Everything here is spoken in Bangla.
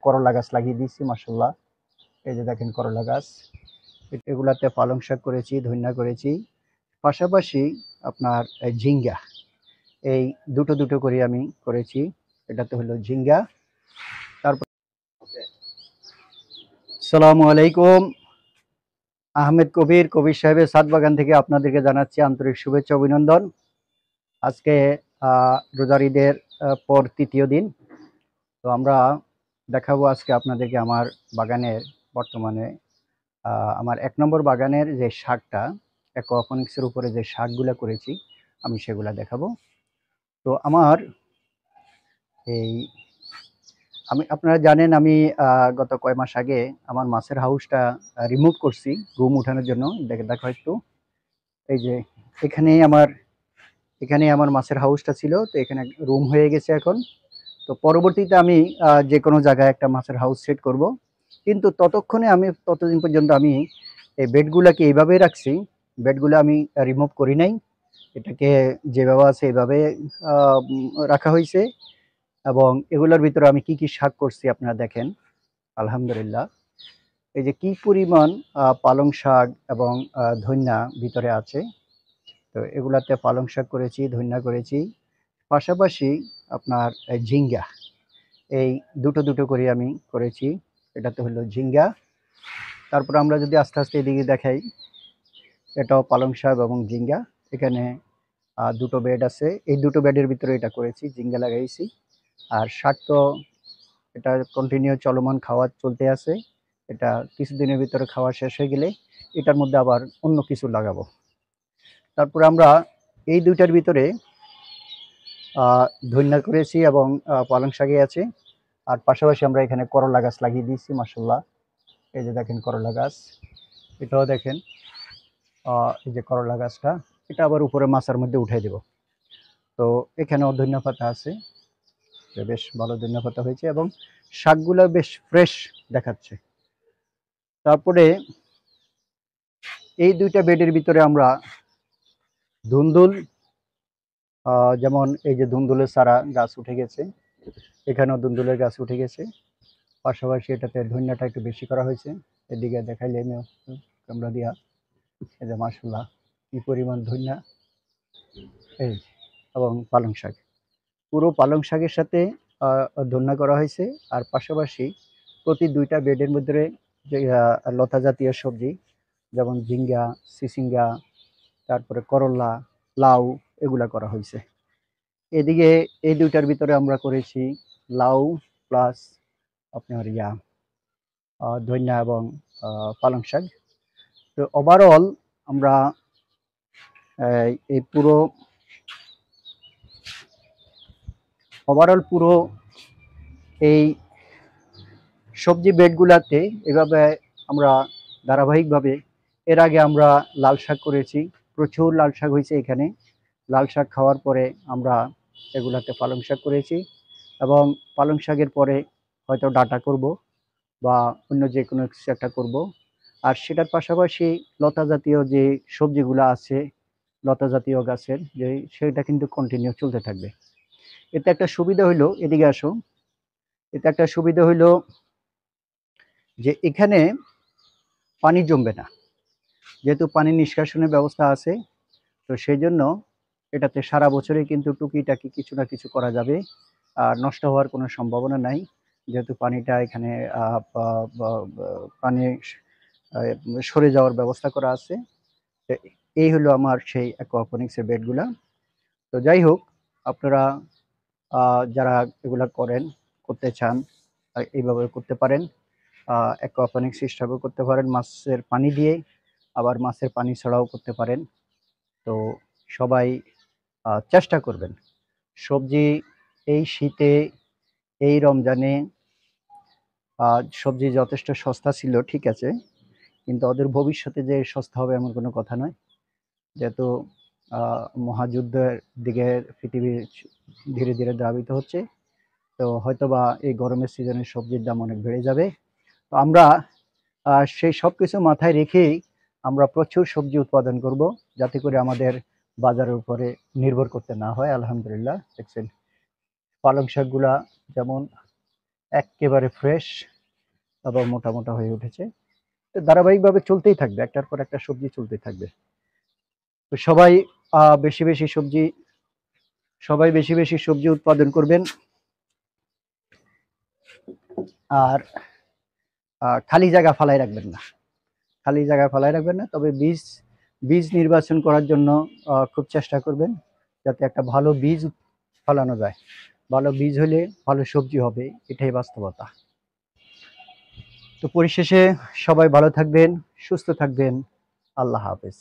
করলা গাছ লাগিয়ে দিয়েছি মাশাআল্লাহ। এই যে দেখেন করলা গাছ, এগুলাতে পালং শাক করেছি, ধনিয়া করেছি, পাশাপাশি আপনার ঝিঙ্গা, এই দুটো দুটো করে আমি করেছি। এটাতে হলো ঝিঙ্গা। তারপর আসসালামু আলাইকুম, আহমেদ কবির সাহেবের ছাদ বাগান থেকে আপনাদেরকে জানাচ্ছি আন্তরিক শুভেচ্ছা অভিনন্দন। আজকে রোজার ঈদের পর তৃতীয় দিন। তো আমরা দেখাবো আজকে আপনাদেরকে আমার বাগানের বর্তমানে আমার ১ নম্বর বাগানের যে শাকটা, অ্যাকোয়াপনিক্সের উপরে যে শাকগুলা করেছি আমি সেগুলা দেখাবো। তো আমার এই আপনারা জানেন আমি গত কয় মাস আগে আমার মাছের হাউসটা রিমুভ করছি রুম উঠানোর জন্য। দেখো একটু, এই যে এখানে আমার মাছের হাউসটা ছিল, তো এখানে রুম হয়ে গেছে এখন। তো পরবর্তীতে আমি যে কোনো জায়গায় একটা মাছের হাউস সেট করব, কিন্তু ততদিন পর্যন্ত আমি এই বেডগুলাকে এইভাবেই রাখছি। বেডগুলো আমি রিমুভ করি নাই, এটাকে যেভাবে আছে এইভাবে রাখা হয়েছে। এবং এগুলোর ভিতরে আমি কি কি শাক করছি আপনারা দেখেন, আলহামদুলিল্লাহ। এই যে কি পরিমাণ পালং শাক এবং ধনিয়া ভিতরে আছে। তো এগুলাতে পালং শাক করেছি, ধনিয়া করেছি, পাশাপাশি আপনার ঝিঙ্গা, এই দুটো দুটো করে আমি করেছি। এটাতে হলো ঝিঙ্গা। তারপর আমরা যদি আস্তে আস্তে এদিকে দেখাই, এটাও পালং শাক এবং ঝিঙ্গা। এখানে দুটো বেড আছে, এই দুটো বেডের ভিতরে এটা করেছি, ঝিঙ্গা লাগাইছি। আর শাক তো এটা কন্টিনিউ চলমান, খাওয়া চলতে আছে। এটা কিছুদিনের ভিতরে খাওয়া শেষ হয়ে গেলে এটার মধ্যে আবার অন্য কিছু লাগাবো। তারপর আমরা এই দুইটার ভিতরে ধনিয়া করেছি এবং পালং শাকে আছে। আর পাশাপাশি আমরা এখানে করলা গাছ লাগিয়ে দিয়েছি মাশাআল্লাহ। এই যে দেখেন করলা গাছ, এটাও দেখেন, এই যে করলা গাছটা, এটা আবার উপরে মাচার মধ্যে উঠে দেব। তো এখানেও ধনিয়া পাতা আছে, বেশ ভালো ধনিয়া পাতা হয়েছে এবং শাকগুলো বেশ ফ্রেশ দেখাচ্ছে। তারপরে এই দুইটা বেডের ভিতরে আমরা ধুন্দুল, যেমন এই যে ধুন্দুলের চারা গাছ উঠে গেছে, এখানেও ধুন্দুলের গাছ উঠে গেছে। পাশাপাশি এটাতে ধনিয়াটা একটু বেশি করা হয়েছে। এদিকে দেখাইলে আমিও ক্যামেরা দিয়া, এই যে মাশাআল্লাহ কি পরিমাণ ধনিয়া, এই এবং পালং শাক, পুরো পালং শাকের সাথে ধনিয়া করা হয়েছে। আর পাশাপাশি প্রতি দুইটা বেডের মধ্যে যে লতা জাতীয় সবজি, যেমন ঝিঙ্গা, চিচিঙ্গা, তারপরে করলা, লাউ, এগুলা করা হয়েছে। এদিকে এই দুইটার ভিতরে আমরা করেছি লাউ প্লাস আপনার ধনিয়া এবং পালং শাক। তো ওভারঅল আমরা এই পুরো এই সবজি বেডগুলাতে এভাবে আমরা ধারাবাহিকভাবে, এর আগে আমরা লাল শাক করেছি, প্রচুর লাল শাক হয়েছে এখানে। লাল শাক খাওয়ার পরে আমরা এগুলাতে পালং শাক করেছি এবং পালং শাকের পরে হয়তো ডাঁটা করব বা অন্য যে কোনো কিছু একটা করব। আর সেটার পাশাপাশি লতা জাতীয় যে সবজিগুলো আছে, লতা জাতীয় গাছের যে, সেটা কিন্তু কন্টিনিউ চলতে থাকবে। এতে একটা সুবিধা হইলো, এদিকে আসো, এতে একটা সুবিধা হইলো যে এখানে পানি জমবে না, যেহেতু পানি নিষ্কাশনের ব্যবস্থা আছে। তো সেই জন্য এটাতে সারা বছরে কিন্তু টুকিটাকি কিছু না কিছু করা যাবে, আর নষ্ট হওয়ার কোনো সম্ভাবনা নাই, যেহেতু পানিটা এখানে পানি সরে যাওয়ার ব্যবস্থা করা আছে। এই হলো আমার সেই অ্যাকোয়াপনিক্সের বেডগুলা। তো যাই হোক, আপনারা যারা এগুলা করতে চান এইভাবে করতে পারেন। অ্যাকোয়াপনিক্স সিস্টেমও করতে পারেন মাছের পানি দিয়ে, আবার মাছের পানি ছাড়াও করতে পারেন। তো সবাই চেষ্টা করবেন। সবজি এই শীতে, এই রমজানে সবজি যথেষ্ট সস্তা ছিল, ঠিক আছে, কিন্তু ওদের ভবিষ্যতে যে সস্তা হবে এমন কোনো কথা নয়। যেহেতু মহাযুদ্ধের দিকে পৃথিবী ধীরে ধীরে ধাবিত হচ্ছে, তো হয়তোবা এই গরমের সিজনে সবজির দাম অনেক বেড়ে যাবে। তো আমরা সেই সব কিছু মাথায় রেখেই আমরা প্রচুর সবজি উৎপাদন করব, যাতে করে আমাদের বাজারের উপরে নির্ভর করতে না হয়। আলহামদুলিল্লাহ, দেখছেন পালং শাকগুলা যেমন একেবারে ফ্রেশ এবং মোটা মোটা হয়ে উঠেছে। তো ধারাবাহিকভাবে চলতেই থাকবে, একটার পর একটা সবজি চলতেই থাকবে। তো বেশি বেশি সবজি সবাই বেশি বেশি সবজি উৎপাদন করবেন। আর খালি জায়গা ফালাই রাখবেন না, খালি জায়গা ফালাই রাখবেন না। তবে বীজ বীজ নির্বাচন করার জন্য খুব চেষ্টা করবেন যাতে একটা ভালো বীজ ফলানো যায়। ভালো বীজ হলে ভালো সবজি হবে, এটাই বাস্তবতা। তো পরিশেষে সবাই ভালো থাকবেন, সুস্থ থাকবেন। আল্লাহ হাফেজ।